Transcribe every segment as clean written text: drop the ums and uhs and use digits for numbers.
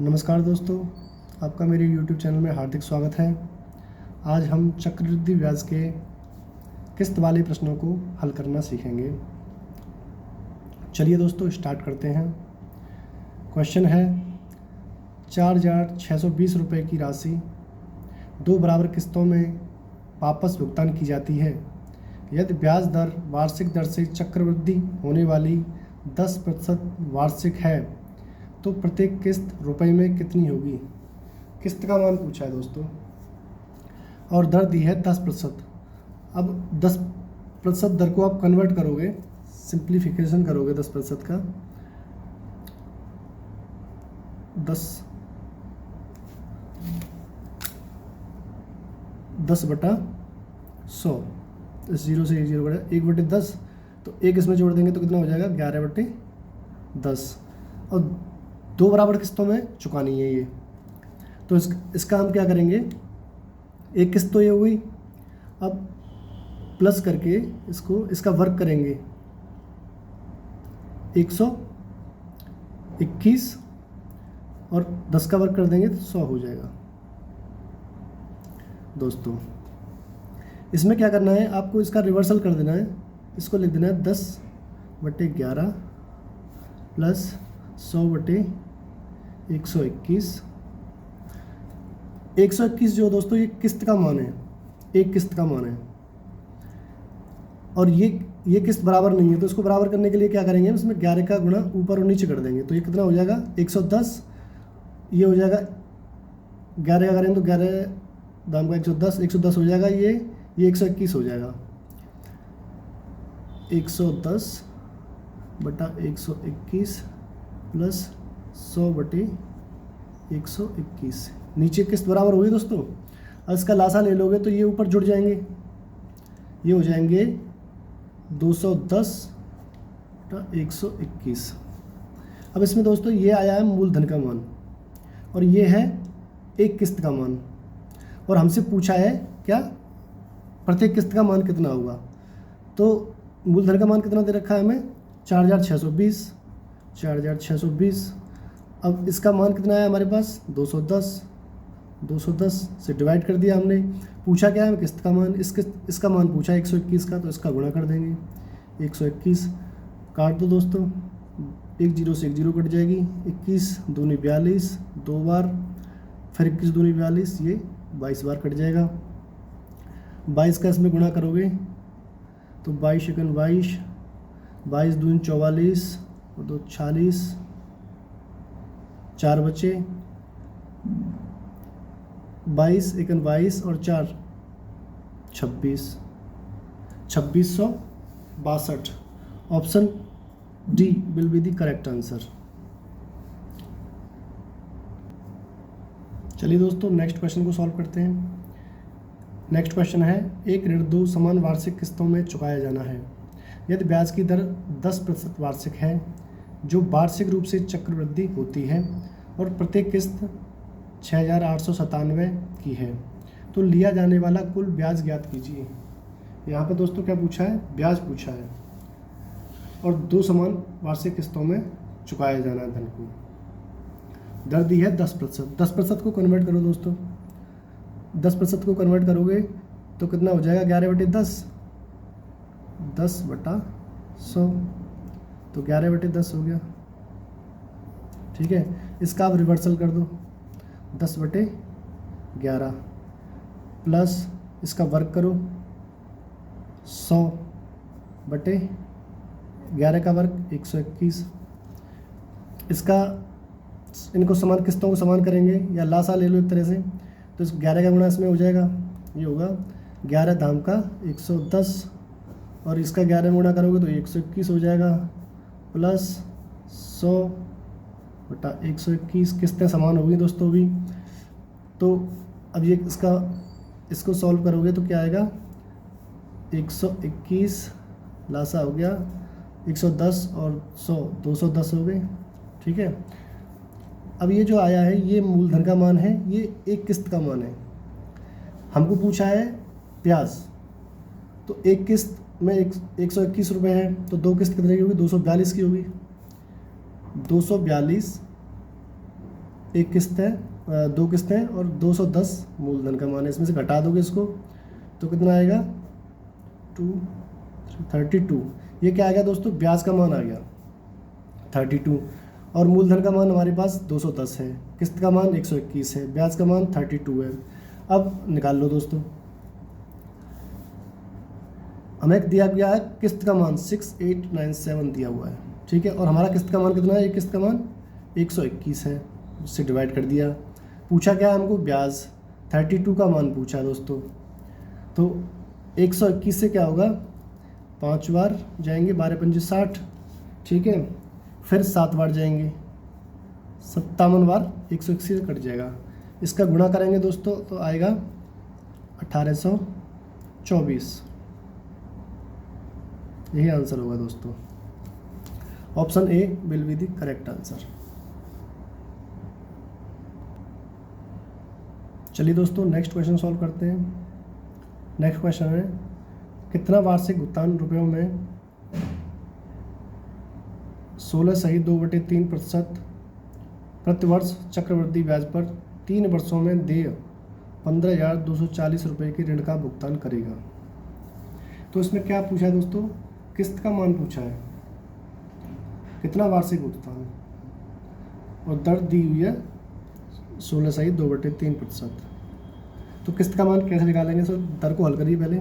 नमस्कार दोस्तों, आपका मेरे YouTube चैनल में हार्दिक स्वागत है। आज हम चक्रवृद्धि ब्याज के किस्त वाले प्रश्नों को हल करना सीखेंगे। चलिए दोस्तों स्टार्ट करते हैं। क्वेश्चन है 4,620 रुपये की राशि 2 बराबर किस्तों में वापस भुगतान की जाती है। यदि ब्याज दर वार्षिक दर से चक्रवृद्धि होने वाली 10% वार्षिक है तो प्रत्येक किस्त रुपए में कितनी होगी। किस्त का मान पूछा है दोस्तों और दर दी है 10%। अब 10% दर को आप कन्वर्ट करोगे, सिंप्लीफिकेशन करोगे 10% का 10/100, इस 0 से 0 बढ़ा 1/10, तो 1 इसमें जोड़ देंगे तो कितना हो जाएगा 11/10। और 2 बराबर किस्तों में चुकानी है ये, तो इसका हम क्या करेंगे, एक किस्त तो ये हुई, अब प्लस करके इसका वर्क करेंगे 121 और 10 का वर्क कर देंगे तो 100 हो जाएगा। दोस्तों इसमें क्या करना है, आपको इसका रिवर्सल कर देना है, इसको लिख देना है 10/11 प्लस 100/121। 121 जो दोस्तों ये किस्त का मान है, एक किस्त का मान है, और ये किस्त बराबर नहीं है, तो इसको बराबर करने के लिए क्या करेंगे, इसमें 11 का गुणा ऊपर और नीचे कर देंगे, तो ये कितना हो जाएगा 110। ये हो जाएगा 11 का करेंगे तो 11 दाम का 110 हो जाएगा, ये 121 हो जाएगा। 110/121 प्लस 100/121। नीचे किस्त बराबर होगी दोस्तों। अब इसका लासा ले लोगे तो ये ऊपर जुड़ जाएंगे, ये हो जाएंगे 210/121। अब इसमें दोस्तों ये आया है मूलधन का मान और ये है एक किस्त का मान, और हमसे पूछा है क्या, प्रत्येक किस्त का मान कितना होगा। तो मूलधन का मान कितना दे रखा है हमें 4,620। अब इसका मान कितना है हमारे पास 210 से डिवाइड कर दिया हमने। पूछा क्या है किस्त का मान, इसका मान पूछा है 121 का, तो इसका गुणा कर देंगे 121। काट दो दोस्तों, 1 0 से 1 0 कट जाएगी, 21 दूनी 42, 2 बार, फिर 21 दूनी 42, ये 22 बार कट जाएगा। 22 का इसमें गुणा करोगे तो 22 एकन 22, 22 दूनी 44 और 2 46, 4 बचे, 22 एकन 22 और 4 26, 2662। Option D will be the correct answer. चलिए दोस्तों नेक्स्ट क्वेश्चन को सॉल्व करते हैं। नेक्स्ट क्वेश्चन है, एक ऋण 2 समान वार्षिक किस्तों में चुकाया जाना है। यदि ब्याज की दर 10% वार्षिक है जो वार्षिक रूप से चक्रवृद्धि होती है और प्रत्येक किस्त 6,897 की है, तो लिया जाने वाला कुल ब्याज ज्ञात कीजिए। यहाँ पर दोस्तों क्या पूछा है, ब्याज पूछा है और 2 समान वार्षिक किस्तों में चुकाया जाना है धन को। दर दी है 10%। 10% को कन्वर्ट करो दोस्तों, 10% को कन्वर्ट करोगे तो कितना हो जाएगा 11/10, 10/100, तो 11/10 हो गया। ठीक है, इसका आप रिवर्सल कर दो 10/11 प्लस इसका वर्क करो 100/11 का वर्क 121। इनको समान किस्तों को समान करेंगे या लासा ले लो एक तरह से, तो इस 11 का गुणा इसमें हो जाएगा, ये होगा 11 धाम का 110 और इसका 11 गुणा करोगे तो 121 हो जाएगा, प्लस 100/121। किस्तें समान होगी दोस्तों भी। तो अब ये इसको सॉल्व करोगे तो क्या आएगा 121 लासा हो गया, 110 और 100 210 हो गए। ठीक है, अब ये जो आया है ये मूलधन का मान है, ये एक किस्त का मान है। हमको पूछा है ब्याज, तो एक किस्त में 121 रुपये है, तो 2 किस्त कितने की होगी 242 की होगी। 242 एक किस्त है, दो किस्तें हैं और 210 मूलधन का मान है। इसमें से घटा दोगे इसको तो कितना आएगा 32। ये क्या आ गया दोस्तों, ब्याज का मान आ गया 32 और मूलधन का मान हमारे पास 210 है, किस्त का मान 121 है, ब्याज का मान 32 है। अब निकाल लो दोस्तों, हमें दिया गया है किस्त का मान 6897 दिया हुआ है, ठीक है, और हमारा किस्त का मान कितना है, किस्त का मान 121 है, उससे डिवाइड कर दिया। पूछा क्या है हमको, ब्याज 32 का मान पूछा है दोस्तों। तो 121 से क्या होगा, 5 बार जाएंगे, 12 पंजे 60, ठीक है, फिर 7 बार जाएंगे, 57 बार 121 से कट जाएगा। इसका गुणा करेंगे दोस्तों तो आएगा 1824। यही आंसर होगा दोस्तों, option A will be the correct answer. चलिए दोस्तों नेक्स्ट क्वेश्चन सॉल्व करते हैं। नेक्स्ट क्वेश्चन है, कितना वार्षिक भुगतान रुपयों में 16.2/3% प्रतिवर्ष चक्रवृद्धि ब्याज पर 3 वर्षों में देय 15,240 रुपये के ऋण का भुगतान करेगा। तो इसमें क्या पूछा है दोस्तों, किस्त का मान पूछा है, कितना वार्षिक भुगतान, और दर दी हुई है 16.2/3%। तो किस्त का मान कैसे निकालेंगे सर, दर को हल करिए, पहले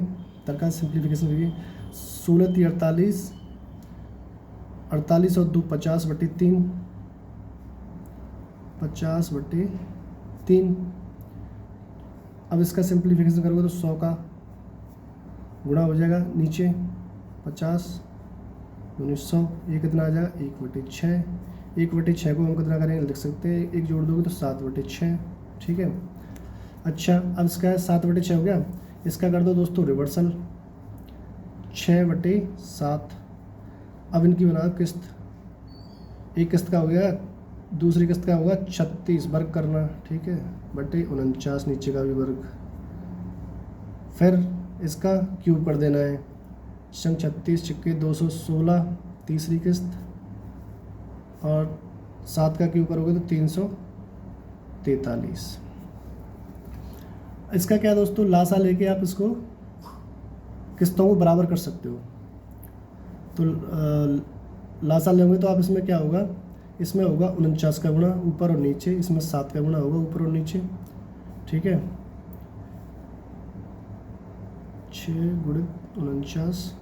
दर का सिंप्लीफिकेशन करिए। 16×3 48 और 2 50/3, 50/3। अब इसका सिंप्लीफिकेशन करोगे तो 100 का गुणा हो जाएगा, नीचे 50 1900, ये कितना आ जाएगा 1/6। 1/6 को हम कितना करेंगे, लिख सकते हैं, एक जोड़ दोगे तो 7/6, ठीक है। अच्छा, अब इसका 7/6 हो गया, इसका कर दो दोस्तों रिवर्सल 6/7। अब इनकी बना किस्त, एक किस्त का हो गया, दूसरी किस्त का होगा 36 वर्ग करना, ठीक है, बटे 49, नीचे का भी वर्ग, फिर इसका क्यूब कर देना है, 36 छिक्के 216 तीसरी किस्त, और 7 का क्यूब करोगे तो 343। इसका क्या दोस्तों, लासा लेके आप इसको किस्तों को बराबर कर सकते हो। तो लासा लेंगे तो आप इसमें क्या होगा, इसमें होगा 49 का गुणा ऊपर और नीचे, इसमें 7 का गुणा होगा ऊपर और नीचे, ठीक है। 6 गुणित 49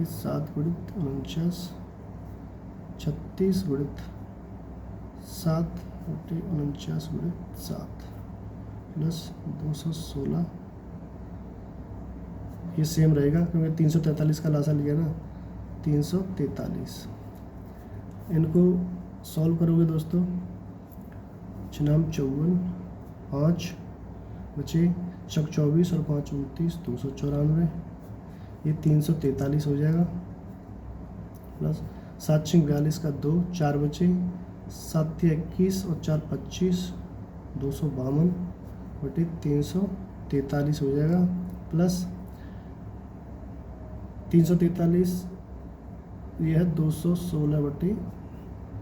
7 गुणित 49, 36 गुणित 7 बटे 49 गुणित 7 प्लस 216, ये सेम रहेगा क्योंकि 343 का लासा लिया ना, 343। इनको सॉल्व करोगे दोस्तों, 54 5 बचे 24 और 5 29 294, ये 343 हो जाएगा, प्लस 7 42 का 2 4 बचे, 7 21 और 4 25 252 बटे 343 हो जाएगा, प्लस 343 ये है 216 बटे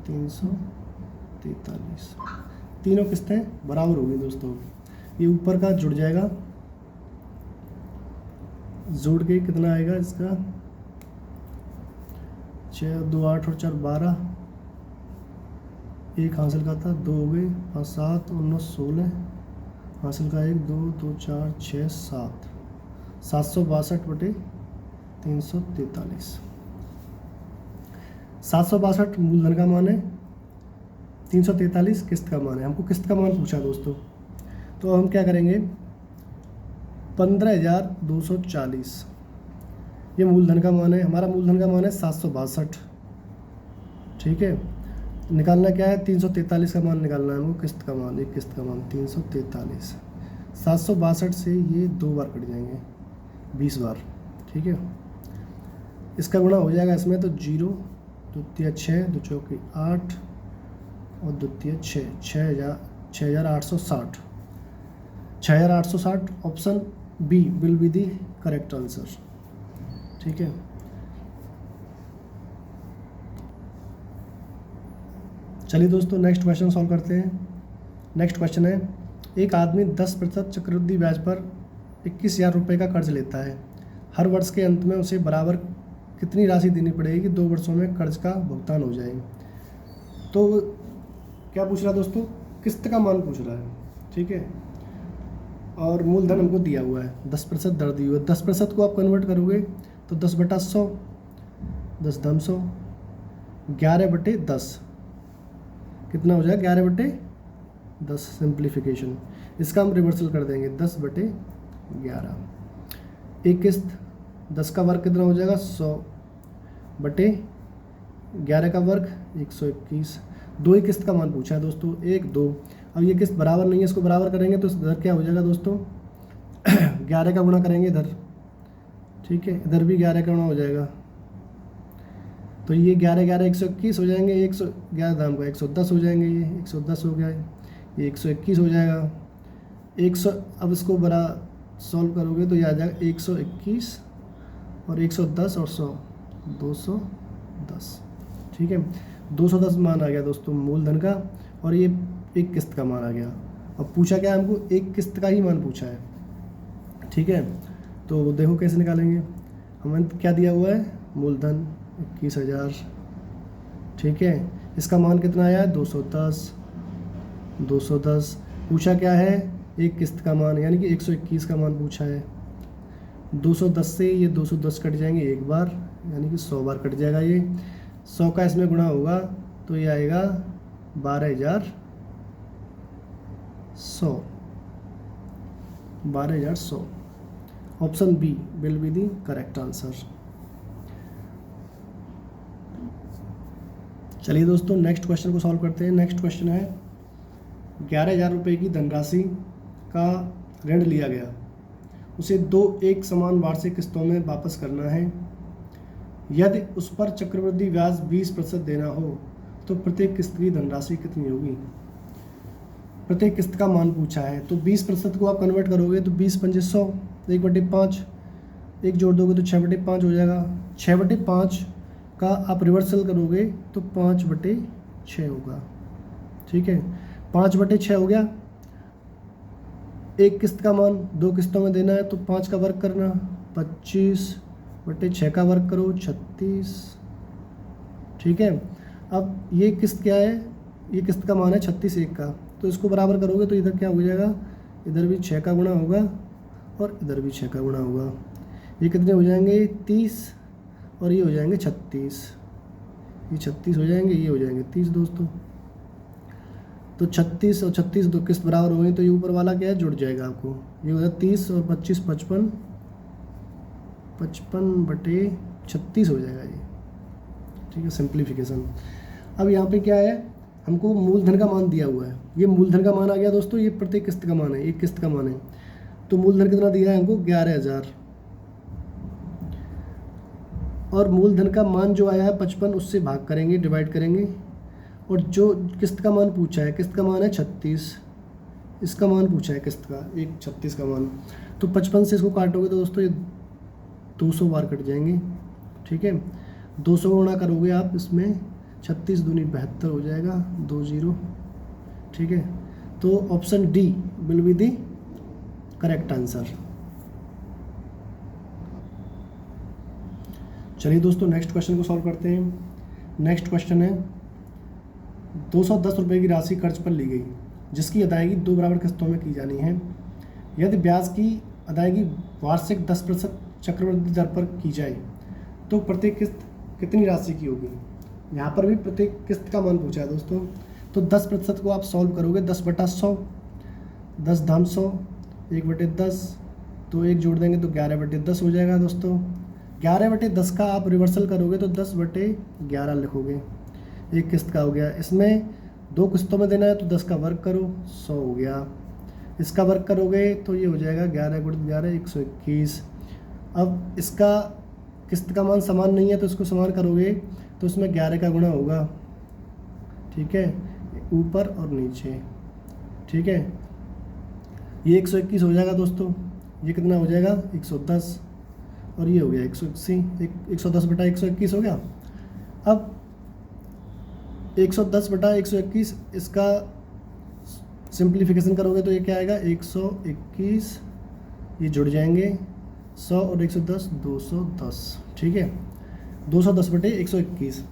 343। तीनों किस्तें बराबर होगी दोस्तों, ये ऊपर का जुड़ जाएगा, जोड़ के कितना आएगा इसका 6 2 8 और 4 12, एक हासिल का था, 2 हो गए, 5 7 और 9 16, हासिल का 1 2 2 4 6 7, 762 बटे 343। 762 मूलधन का मान है, 343 किस्त का मान है। हमको किस्त का मान पूछा दोस्तों, तो हम क्या करेंगे, 15,240 ये मूलधन का मान है, हमारा मूलधन का मान है 762, ठीक है। निकालना क्या है, 343 का मान निकालना है हमको, किस्त का मान, एक किस्त का मान 343। 762 से ये 2 बार कट जाएंगे, 20 बार, ठीक है। इसका गुणा हो जाएगा इसमें तो 0 द्वितीय 6 दो चौकी 8 और द्वितीय 6 6860। 6860 option B will be the correct answer, ठीक है। चलिए दोस्तों नेक्स्ट क्वेश्चन सॉल्व करते हैं। नेक्स्ट क्वेश्चन है, एक आदमी 10% चक्रवृद्धि ब्याज पर 21,000 रुपये का कर्ज लेता है। हर वर्ष के अंत में उसे बराबर कितनी राशि देनी पड़ेगी कि 2 वर्षों में कर्ज का भुगतान हो जाए। तो क्या पूछ रहा है दोस्तों, किस्त का मान पूछ रहा है, ठीक है, और मूलधन हमको दिया हुआ है, 10% दर दी हुई है। 10% को आप कन्वर्ट करोगे तो 10/100, 10 दाम 100, 11/10 कितना हो जाएगा, 11/10 सिंप्लीफिकेशन। इसका हम रिवर्सल कर देंगे, 10/11। एक किस्त 10 का वर्ग कितना हो जाएगा, 100/11 का वर्ग 121। दो ही किस्त का मान पूछा है दोस्तों, 1 2। अब ये किस्त बराबर नहीं है, इसको बराबर करेंगे तो इधर क्या हो जाएगा दोस्तों 11 का गुणा करेंगे इधर, ठीक है, इधर भी 11 का गुणा हो जाएगा, तो ये 11 11 121 हो जाएंगे, 111 दाम का 110 हो जाएंगे, ये 110 हो गया, ये 121 हो जाएगा 100। अब इसको बड़ा सॉल्व करोगे तो ये आ जाएगा 121 और 110 और 100, 210, ठीक है। 210 मान आ गया दोस्तों मूलधन का, और ये एक किस्त का मान आ गया। अब पूछा क्या हमको, एक किस्त का ही मान पूछा है, ठीक है। तो देखो कैसे निकालेंगे, हमें क्या दिया हुआ है, मूलधन 21,000, ठीक है, इसका मान कितना आया, 210। 210 पूछा क्या है, एक किस्त का मान, यानी कि 121 का मान पूछा है। 210 से ये 210 कट जाएंगे एक बार, यानी कि 100 बार कट जाएगा। ये 100 का इसमें गुणा होगा तो ये आएगा 12,100, 12,100। Option B will be the correct answer. चलिए दोस्तों नेक्स्ट क्वेश्चन को सॉल्व करते हैं। नेक्स्ट क्वेश्चन है, 11,000 रुपये की धनराशि का ऋण लिया गया, उसे 2 एक समान वार्षिक किस्तों में वापस करना है। यदि उस पर चक्रवृद्धि ब्याज 20% देना हो तो प्रत्येक किस्त की धनराशि कितनी होगी। प्रत्येक किस्त का मान पूछा है, तो 20% को आप कन्वर्ट करोगे तो 20 पंजे 100, 1/5, एक जोड़ दोगे तो 6/5 हो जाएगा। 6/5 का आप रिवर्सल करोगे तो 5/6 होगा, ठीक है। 5/6 हो गया। एक किस्त का मान 2 किस्तों में देना है तो 5 का वर्ग करना, 25/6 का वर्ग करो 36, ठीक है। अब ये किस्त क्या है, ये किस्त का मान है 36 एक का, तो इसको बराबर करोगे तो इधर क्या हो जाएगा, इधर भी 6 का गुणा होगा और इधर भी 6 का गुणा होगा। ये कितने हो जाएंगे, 30, और ये हो जाएंगे 36, ये 36 हो जाएंगे, ये हो जाएंगे 30 दोस्तों। तो 36 और 36 दो किस्त बराबर हो गई, तो ये ऊपर वाला क्या है, जुड़ जाएगा आपको। ये हो जाएगा 30 और 25 55, 55/36 हो जाएगा ये, ठीक है, सिंप्लीफिकेशन। अब यहाँ पे क्या है, हमको मूलधन का मान दिया हुआ है, ये मूलधन का मान आ गया दोस्तों, ये प्रत्येक किस्त का मान है, एक किस्त का मान है। तो मूलधन कितना दिया है हमको, 11,000, और मूलधन का मान जो आया है 55, उससे भाग करेंगे, डिवाइड करेंगे, और जो किस्त का मान पूछा है, किस्त का मान है 36, इसका मान पूछा है किस्त का, एक 36 का मान, तो 55 से इसको काटोगे तो दोस्तों ये 200 बार कट जाएंगे, ठीक है। 200 गुणा करोगे आप इसमें, 36 दूनी 72 हो जाएगा, 20, ठीक है। तो option D will be the correct answer. चलिए दोस्तों नेक्स्ट क्वेश्चन को सॉल्व करते हैं। नेक्स्ट क्वेश्चन है, 210 रुपये की राशि कर्ज पर ली गई, जिसकी अदायगी 2 बराबर किस्तों में की जानी है। यदि ब्याज की अदायगी वार्षिक 10% चक्रवृद्धि दर पर की जाए तो प्रत्येक किस्त कितनी राशि की होगी। यहाँ पर भी प्रत्येक किस्त का मान पूछा है दोस्तों। तो 10% को आप सॉल्व करोगे, 10/100, 10 दाम 100, 1/10, तो एक जोड़ देंगे तो 11/10 हो जाएगा दोस्तों। 11/10 का आप रिवर्सल करोगे तो 10/11 लिखोगे, एक किस्त का हो गया। इसमें 2 किस्तों में देना है तो 10 का वर्ग करो, 100 हो गया। इसका वर्ग करोगे तो ये हो जाएगा 11 × 11 121। अब इसका किस्त का मान समान नहीं है तो इसको समान करोगे तो इसमें 11 का गुणा होगा, ठीक है, ऊपर और नीचे, ठीक है। ये 121 हो जाएगा दोस्तों, ये कितना हो जाएगा 110, और ये हो गया 180, 110/121 हो गया। अब 110/121 इसका सिंप्लीफिकेशन करोगे तो ये क्या आएगा 121, ये जुड़ जाएंगे 100 और 110 210, ठीक है 210/121,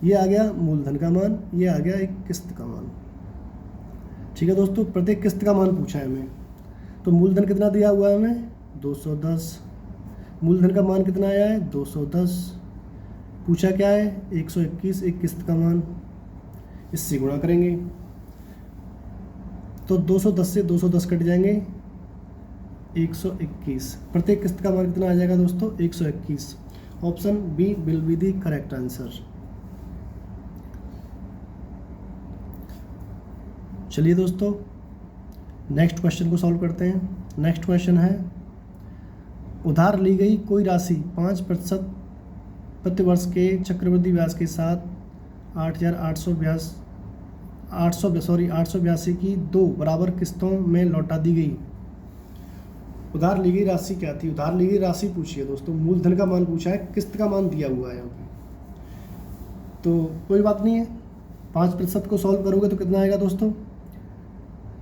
ये आ गया मूलधन का मान, ये आ गया एक किस्त का मान। ठीक है दोस्तों, प्रत्येक किस्त का मान पूछा है हमें, तो मूलधन कितना दिया हुआ है हमें 210, मूलधन का मान कितना आया है 210, पूछा क्या है 121 एक किस्त का मान, इससे गुणा करेंगे तो 210 से 210 कट जाएंगे 121, प्रत्येक किस्त का मान कितना आ जाएगा दोस्तों 121। Option B will be the correct answer. चलिए दोस्तों नेक्स्ट क्वेश्चन को सॉल्व करते हैं। नेक्स्ट क्वेश्चन है उधार ली गई कोई राशि 5% प्रतिवर्ष के चक्रवृद्धि ब्याज के साथ 882 की 2 बराबर किस्तों में लौटा दी गई। उधार ली गई राशि क्या थी, उधार ली गई राशि पूछी है दोस्तों, मूलधन का मान पूछा है, किस्त का मान दिया हुआ है यहाँ पे, तो कोई बात नहीं है। 5% को सॉल्व करोगे तो कितना आएगा दोस्तों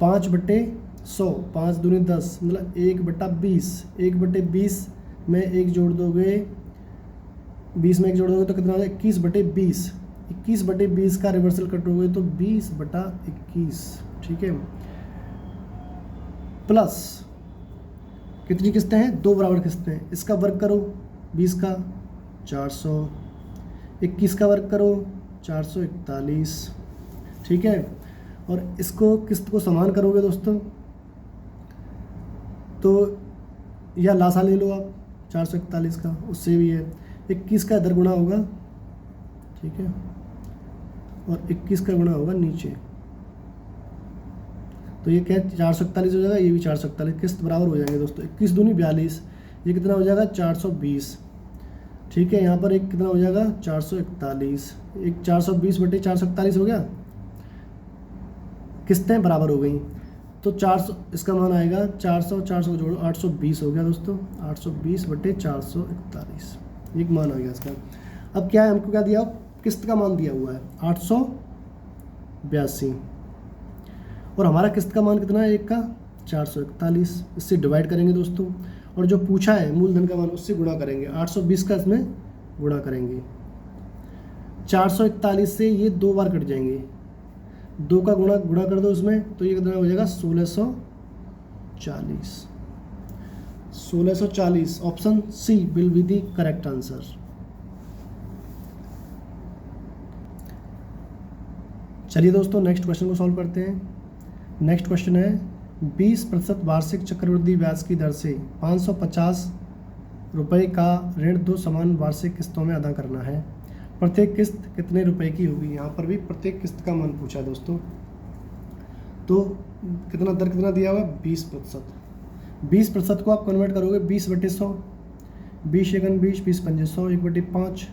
5/100, 5 दूनी 10 मतलब 1/20, 1/20 में 1 जोड़ दोगे, 20 में 1 जोड़ दोगे तो कितना होगा 21/20, 21/20 का रिवर्सल कटोगे तो 20/21, ठीक है, प्लस कितनी किस्तें हैं 2 बराबर किस्तें हैं, इसका वर्ग करो 20 का 400, 21 का वर्ग करो 441, ठीक है, और इसको किस्त को समान करोगे दोस्तों तो या लासा ले लो आप 441 का, उससे भी है 21 का इधर गुणा होगा, ठीक है, और 21 का गुणा होगा नीचे, तो ये क्या 441 हो जाएगा, ये भी 441, किस्त बराबर हो जाएंगे दोस्तों, 21 दूनी 42, ये कितना हो जाएगा 420, ठीक है, यहाँ पर एक कितना हो जाएगा 441, एक 420/441 हो गया, किस्तें बराबर हो गई, तो 400 इसका मान आएगा 400 जोड़ो 820 हो गया दोस्तों, 820/441, एक मान आ गया इसका। अब क्या है, हमको क्या दिया, किस्त का मान दिया हुआ है 882 और हमारा किस्त का मान कितना है एक का 441, इससे डिवाइड करेंगे दोस्तों, और जो पूछा है मूलधन का मान उससे गुणा करेंगे, 820 का इसमें गुणा करेंगे, 441 से ये 2 बार कट जाएंगे, 2 का गुणा कर दो उसमें, तो ये कितना हो जाएगा 1640। Option C will be the correct answer. चलिए दोस्तों नेक्स्ट क्वेश्चन को सॉल्व करते हैं। नेक्स्ट क्वेश्चन है 20% वार्षिक चक्रवृद्धि ब्याज की दर से 550 रुपये का ऋण 2 समान वार्षिक किस्तों में अदा करना है, प्रत्येक किस्त कितने रुपए की होगी। यहाँ पर भी प्रत्येक किस्त का मान पूछा है दोस्तों, तो कितना दर कितना दिया हुआ है 20%, 20% को आप कन्वर्ट करोगे 20/100, 20 एकन 20, 20 पंजे 100, 1/5,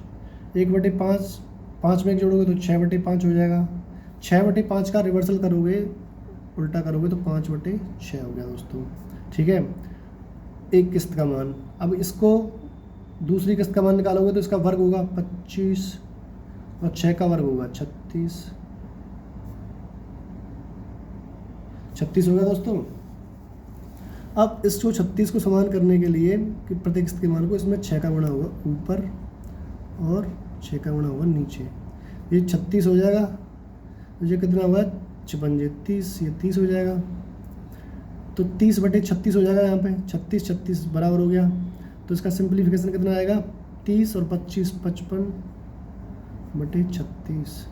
1/5, 5 में 1 जोड़ोगे तो 6/5 हो जाएगा, 6/5 का रिवर्सल करोगे उल्टा करोगे तो 5/6 हो गया दोस्तों, ठीक है, एक किस्त का मान। अब इसको दूसरी किस्त का मान निकालोगे तो इसका वर्ग होगा 25 और 6 का वर्ग होगा 36 हो गया दोस्तों। अब इसको 36 को समान करने के लिए कि प्रत्येक किस्त के मान को इसमें 6 का गुणा होगा ऊपर और 6 का गुणा होगा नीचे, ये 36 हो जाएगा, तो ये कितना होगा 56, 30, ये 30 हो जाएगा, तो 30/36 हो जाएगा, यहाँ पे 36 बराबर हो गया, तो इसका सिंप्लीफिकेशन कितना आएगा 30 और 25 55/36।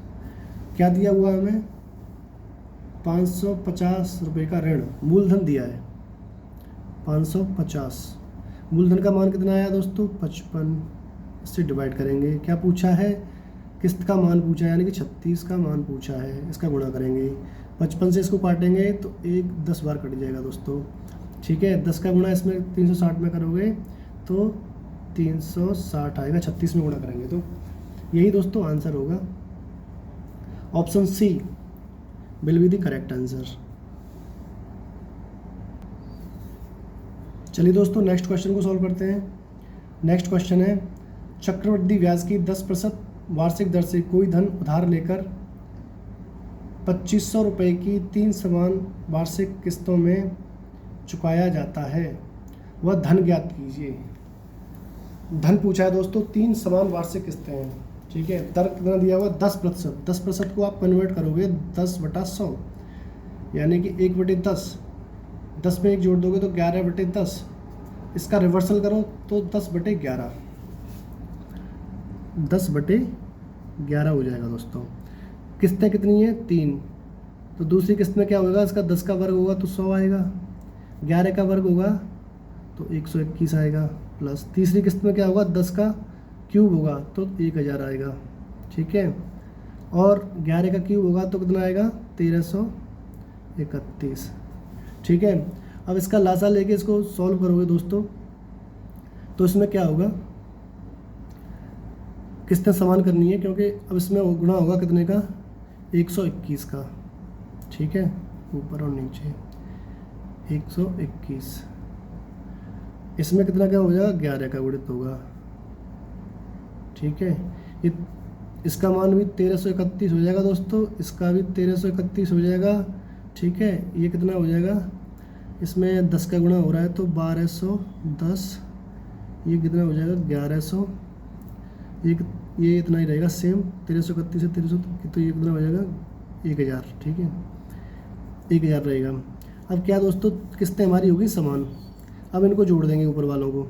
क्या दिया हुआ है हमें 550 रुपये का ऋण, मूलधन दिया है 550, मूलधन का मान कितना आया दोस्तों 55, इससे डिवाइड करेंगे, क्या पूछा है किस्त का मान पूछा है, यानी कि 36 का मान पूछा है, इसका गुणा करेंगे, 55 से इसको काटेंगे तो 10 बार कट जाएगा दोस्तों, ठीक है, 10 का गुणा इसमें 360 में करोगे तो 360 आएगा, 36 में गुणा करेंगे तो यही दोस्तों आंसर होगा। Option C will be the correct answer. चलिए दोस्तों नेक्स्ट क्वेश्चन को सॉल्व करते हैं। नेक्स्ट क्वेश्चन है चक्रवृद्धि ब्याज की 10% वार्षिक दर से कोई धन उधार लेकर ₹2500 की 3 समान वार्षिक किस्तों में चुकाया जाता है, वह धन ज्ञात कीजिए। धन पूछा है दोस्तों, 3 समान वार्षिक किस्तें हैं, ठीक है। दर कितना दिया हुआ? 10%। 10% को आप कन्वर्ट करोगे 10/100, यानी कि 1/10। 10 में 1 जोड़ दोगे तो 11/10। इसका रिवर्सल करो तो 10/11, 10/11 हो जाएगा दोस्तों। किस्तें कितनी हैं? 3। तो दूसरी किस्त में क्या होगा? इसका 10 का वर्ग होगा तो 100 आएगा, 11 का वर्ग होगा तो 121 आएगा, प्लस तीसरी किस्त में क्या होगा? 10 का क्यूब होगा तो 1000 आएगा, ठीक है। और 11 का क्यूब होगा तो कितना आएगा? 1331, ठीक है। अब इसका लासा लेके इसको सॉल्व करोगे दोस्तों तो इसमें क्या होगा? किस्तें समान करनी है, क्योंकि अब इसमें गुणा होगा कितने का? 121 का, ठीक है। ऊपर और नीचे 121। इसमें कितना क्या हो जाएगा? 11 का गुणित होगा, ठीक है। ये इसका मान भी 1331 हो जाएगा दोस्तों, इसका भी 1331 हो जाएगा, ठीक है। ये कितना हो जाएगा? इसमें 10 का गुणा हो रहा है तो 1210, ये कितना हो जाएगा? 1100। ये इतना ही रहेगा सेम, 1331 से 1300, तो ये कितना हो जाएगा? 1000, ठीक है। 1000 रहेगा। अब क्या दोस्तों? किस्तें हमारी होगी समान। अब इनको जोड़ देंगे ऊपर वालों को,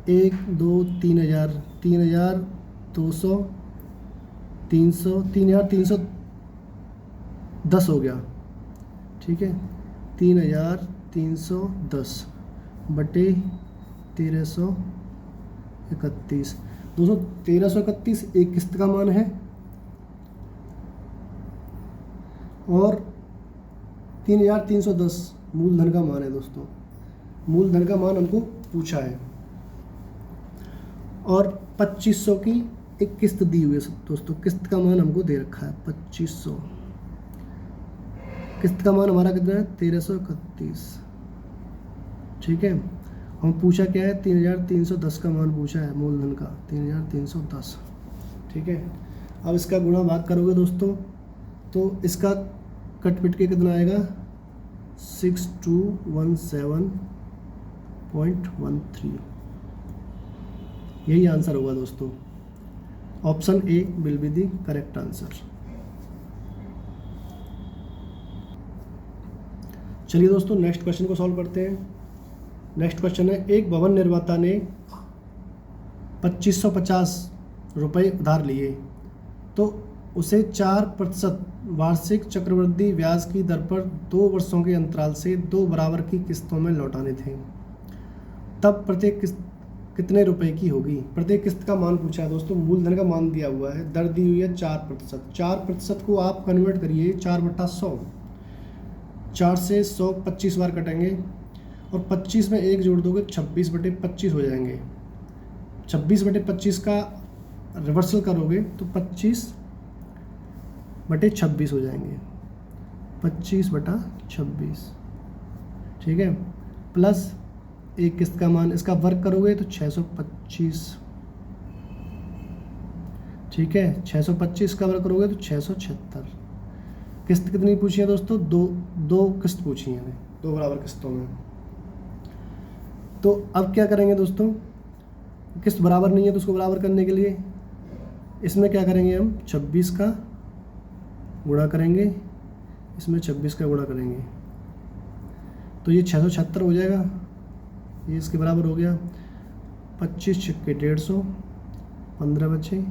1 2 3000, 3200, 300, 3310 हो गया, ठीक है। 3310 बटे 1331। दोस्तों 1331 एक किस्त का मान है और 3310 मूलधन का मान है दोस्तों। मूलधन का मान हमको पूछा है और 2500 की एक किस्त दी हुई है दोस्तों। किस्त का मान हमको दे रखा है 2500। किस्त का मान हमारा कितना है? 1331, ठीक है। हम पूछा क्या है? 3310 का मान पूछा है मूलधन का, 3310, ठीक है। अब इसका गुणा भाग करोगे दोस्तों तो इसका कट पिट के कितना आएगा? 6217.13। यही आंसर होगा दोस्तों। Option A will be the correct answer. चलिए दोस्तों नेक्स्ट क्वेश्चन को सॉल्व करते हैं। नेक्स्ट क्वेश्चन है, एक भवन निर्माता ने 2550 रुपये उधार लिए तो उसे 4% वार्षिक चक्रवृद्धि ब्याज की दर पर 2 वर्षों के अंतराल से 2 बराबर की किस्तों में लौटाने थे। तब प्रत्येक किस्त कितने रुपए की होगी? प्रत्येक किस्त का मान पूछा है दोस्तों। मूलधन का मान दिया हुआ है, दर दी हुई है 4%। 4% को आप कन्वर्ट करिए 4/100। 4 से 100 25 बार कटेंगे और 25 में 1 जोड़ दोगे 26/25 हो जाएंगे। 26/25 का रिवर्सल करोगे तो 25/26 हो जाएंगे, 25/26, ठीक है। प्लस एक किस्त का मान, इसका वर्ग करोगे तो 625, ठीक है। 625 का वर्ग करोगे तो 676। किस्त कितनी पूछी है दोस्तों? दो किस्त पूछी है, 2 बराबर किस्तों में। तो अब क्या करेंगे दोस्तों? किस्त बराबर नहीं है तो उसको बराबर करने के लिए इसमें क्या करेंगे? हम 26 का गुणा करेंगे, इसमें 26 का गुणा करेंगे तो ये 676 हो जाएगा। ये इसके बराबर हो गया। 25 छिक्के 150, 15 बचे,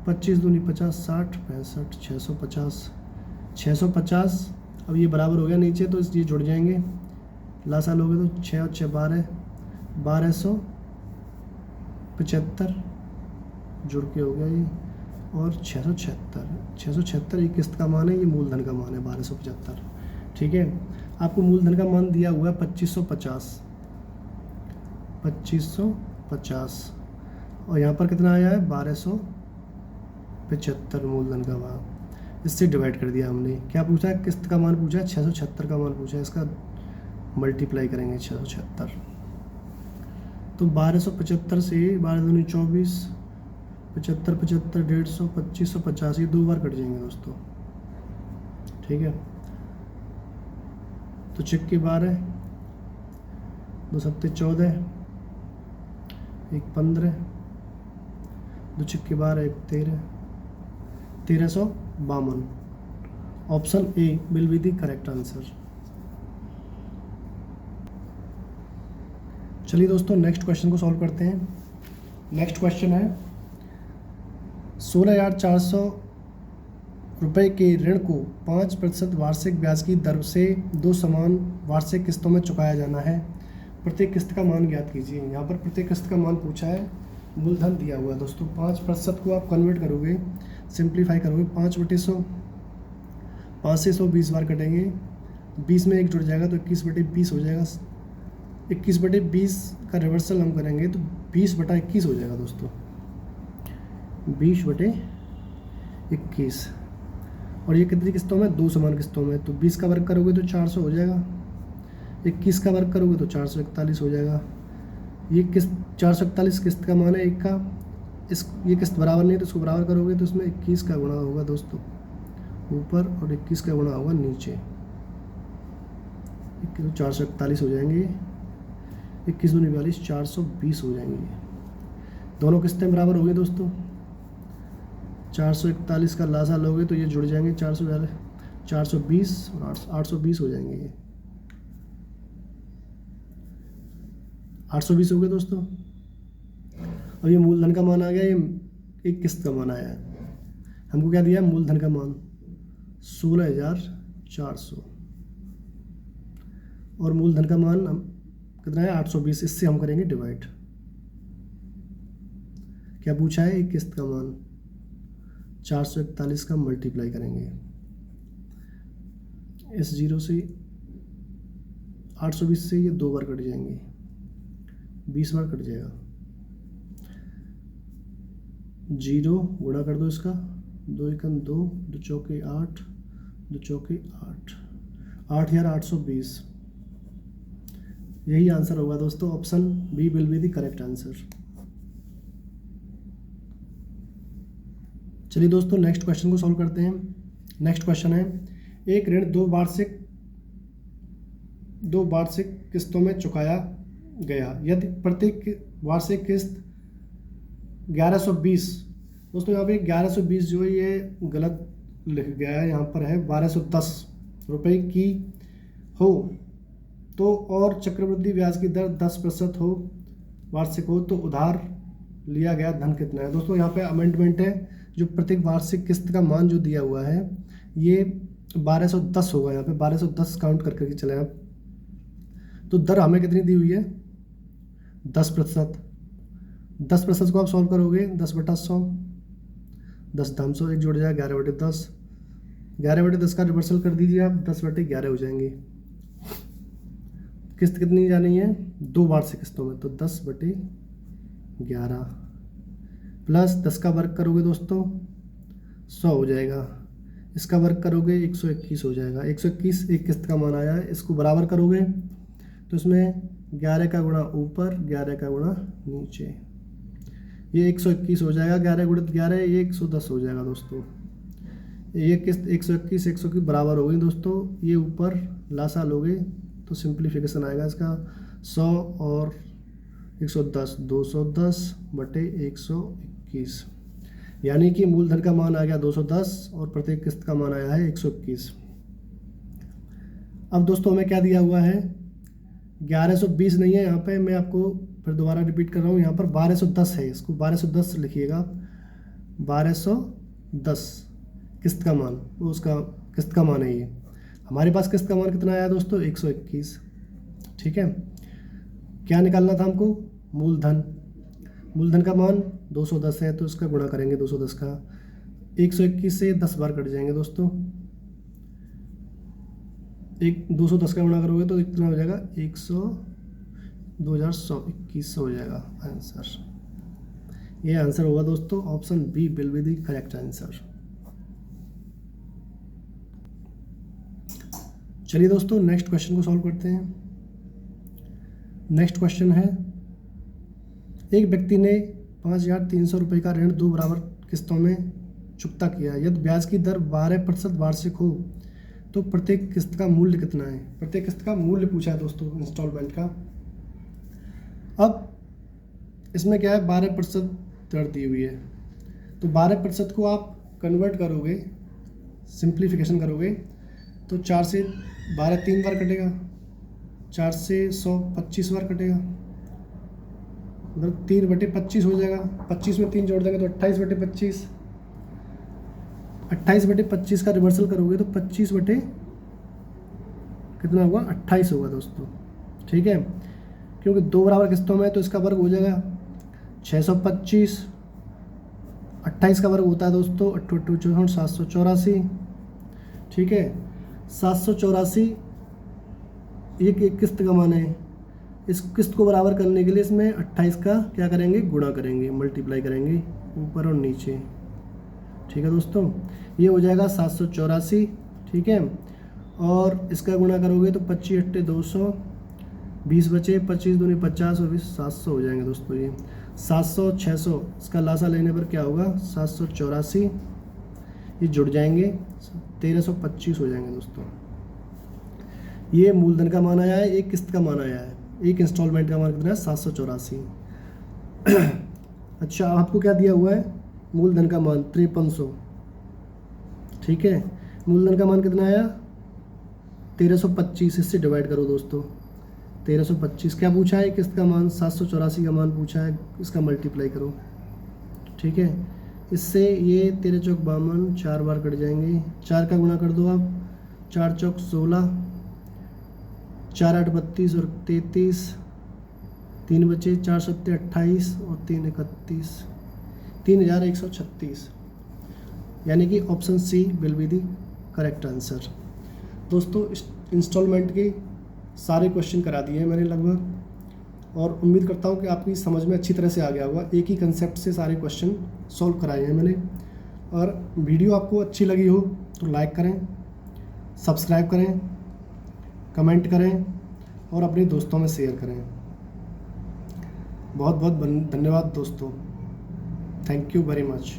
25 दूनी 50, 60, 65, 650, 650। अब ये बराबर हो गया नीचे तो ये जुड़ जाएंगे। लासा लोगे तो 6 और 6 12, 1275 जुड़ के हो गया ये, और 676 ये किस्त का मान है, ये मूलधन का मान है 1275, ठीक है। आपको मूलधन का मान दिया हुआ है 2550 और यहाँ पर कितना आया है? 1275 मूलधन का मान। इससे डिवाइड कर दिया हमने। क्या पूछा है? किस्त का मान पूछा है, 676 का मान पूछा है। इसका मल्टीप्लाई करेंगे 676 तो 1275 से 12 दूनी 24, 75 75 150, 2550 ये 2 बार कट जाएंगे दोस्तों। ठीक है। तो छिक्के 12, 2 सत्ते 14, 1 15, 2 छिक्के 12, 1 13, 1352। Option A will be the correct answer. चलिए दोस्तों नेक्स्ट क्वेश्चन को सॉल्व करते हैं। नेक्स्ट क्वेश्चन है 16,400 रुपये के ऋण को 5% वार्षिक ब्याज की दर से 2 समान वार्षिक किस्तों में चुकाया जाना है। प्रत्येक किस्त का मान ज्ञात कीजिए। यहाँ पर प्रत्येक किस्त का मान पूछा है, मूलधन दिया हुआ है दोस्तों। 5% को आप कन्वर्ट करोगे, सिंप्लीफाई करोगे, 5/100, 5 से 100 20 बार कटेंगे, 20 में 1 जुड़ जाएगा तो 21/20 हो जाएगा। 21/20 का रिवर्सल हम करेंगे तो 20/21 हो जाएगा दोस्तों, 20/21। और ये कितनी किस्तों में? 2 समान किस्तों में। तो 20 का वर्ग करोगे तो 400 हो जाएगा, 21 का वर्ग करोगे तो 441 हो जाएगा। ये किस्त 441 किस्त का मान है एक का। ये किस्त बराबर नहीं है तो इसको बराबर करोगे तो इसमें 21 का गुणा होगा दोस्तों ऊपर और 21 का गुणा होगा नीचे। 441 हो जाएंगे, 21 दूनी 42, 420 हो जाएंगे। दोनों किस्तें बराबर हो गई दोस्तों। 441 का लासा लोगे तो ये जुड़ जाएंगे, 420 और 820 हो जाएंगे। ये 820 हो गए दोस्तों। अब ये मूलधन का मान आ गया, ये एक किस्त का मान आया है। हमको क्या दिया है? मूलधन का मान 16,400 और मूलधन का मान हम कितना है? 820। इससे हम करेंगे डिवाइड। क्या पूछा है? एक किस्त का मान 441 का मल्टीप्लाई करेंगे। इस 0 से 820 से ये 2 बार कट जाएंगे, 20 बार कट जाएगा। 0 गुणा कर दो इसका, 2 एकम 2, 2 चौके 8, 2 चौके 8, 8,820। यही आंसर होगा दोस्तों। Option B will be the correct answer. चलिए दोस्तों नेक्स्ट क्वेश्चन को सॉल्व करते हैं। नेक्स्ट क्वेश्चन है एक ऋण 2 वार्षिक किस्तों में चुकाया गया यदि प्रत्येक वार्षिक किस्त 1120। दोस्तों यहाँ पे 1120 जो है ये गलत लिख गया है, यहाँ पर है 1210 रुपये की हो तो और चक्रवृद्धि ब्याज की दर 10% हो, वार्षिक हो तो उधार लिया गया धन कितना है। दोस्तों यहाँ पे अमेंडमेंट है, जो प्रत्येक वार्षिक किस्त का मान जो दिया हुआ है ये 1210 होगा। यहाँ पे 1210 काउंट करके चले आप। तो दर हमें कितनी दी हुई है? 10%। 10% को आप सॉल्व करोगे 10/100, 10 1 जुड़ जाएगा 11/10, 11/10 का रिवर्सल कर दीजिए आप, 10/11 हो जाएंगे। किस्त कितनी जानी है? 2 वार्षिक किस्तों में, तो 10/11 प्लस 10 का वर्ग करोगे दोस्तों 100 हो जाएगा। इसका वर्ग करोगे 121 हो जाएगा। 121 एक किस्त का मान आया है। इसको बराबर करोगे तो इसमें 11 का गुणा ऊपर, 11 का गुणा नीचे, ये 121 हो जाएगा। 11 गुणित 11 ये 110 हो जाएगा दोस्तों। ये किस्त 121 121 बराबर हो गई दोस्तों। ये ऊपर लासा लोगे तो सिंप्लीफिकेशन आएगा इसका 100 और 110, 210/121, यानी कि मूलधन का मान आ गया 210 और प्रत्येक किस्त का मान आया है 121। अब दोस्तों हमें क्या दिया हुआ है? 1120 नहीं है यहाँ पे, मैं आपको फिर दोबारा रिपीट कर रहा हूँ। यहाँ पर 1210 है, इसको 1210 लिखिएगा। 1210 किस्त का मान, वो उसका किस्त का मान है। ये हमारे पास किस्त का मान कितना आया दोस्तों? 121। ठीक है, क्या निकालना था हमको? मूलधन। मूलधन का मान 210 है तो इसका गुणा करेंगे 210 का। 121 से 10 बार कट जाएंगे दोस्तों। 210 का गुणा करोगे तो कितना हो जाएगा? 2100 हो जाएगा आंसर। ये आंसर होगा दोस्तों। Option B will be the correct answer. चलिए दोस्तों नेक्स्ट क्वेश्चन को सॉल्व करते हैं। नेक्स्ट क्वेश्चन है एक व्यक्ति ने 5,300 रुपये का ऋण 2 बराबर किस्तों में चुकता किया। यदि ब्याज की दर 12% वार्षिक हो तो प्रत्येक किस्त का मूल्य कितना है, प्रत्येक किस्त का मूल्य पूछा है दोस्तों इंस्टॉलमेंट का। अब इसमें क्या है 12% दर दी हुई है, तो 12% को आप कन्वर्ट करोगे, सिंप्लीफिकेशन करोगे तो 4 से 12 3 बार कटेगा, 4 से 100 25 बार कटेगा, मतलब 3/25 हो जाएगा। 25 में 3 जोड़ देंगे तो 28/25, 28/25 का रिवर्सल करोगे तो 25 बटे कितना होगा 28 होगा दोस्तों, ठीक है। क्योंकि 2 बराबर किस्तों में तो इसका वर्ग हो जाएगा 625, 28 का वर्ग होता है दोस्तों 8 64 784, ठीक है। 784 एक किस्त का मान है। इस किस्त को बराबर करने के लिए इसमें 28 का क्या करेंगे, गुणा करेंगे, मल्टीप्लाई करेंगे ऊपर और नीचे, ठीक है दोस्तों। ये हो जाएगा 784, ठीक है। और इसका गुणा करोगे तो 25 8 200, 20 बचे, 25 दूनी 50 और 20 700 हो जाएंगे दोस्तों। ये 700 600 इसका लासा लेने पर क्या होगा 784, ये जुड़ जाएंगे 1325 हो जाएंगे दोस्तों। ये मूलधन का मान आया है, एक किस्त का मान आया है, एक इंस्टॉलमेंट का मान कितना है 784। अच्छा आपको क्या दिया हुआ है, मूलधन का मान 5300, ठीक है। मूलधन का मान कितना आया 1325, इससे डिवाइड करो दोस्तों 1325। क्या पूछा है, किस्त का मान 784 का मान पूछा है, इसका मल्टीप्लाई करो, ठीक है। इससे ये 13 चौक 52, 4 बार कट जाएंगे, 4 का गुणा कर दो आप, 4 चौक 16, 4 8 32 और 33, 3 बचे, 4 7 28 और 3 31, 3136, यानी कि option C will be the correct answer. दोस्तों इंस्टॉलमेंट के सारे क्वेश्चन करा दिए हैं मैंने लगभग, और उम्मीद करता हूँ कि आपकी समझ में अच्छी तरह से आ गया होगा। एक ही कंसेप्ट से सारे क्वेश्चन सॉल्व कराए हैं मैंने। और वीडियो आपको अच्छी लगी हो तो लाइक करें, सब्सक्राइब करें, कमेंट करें और अपने दोस्तों में शेयर करें। बहुत बहुत धन्यवाद दोस्तों, थैंक यू वेरी मच।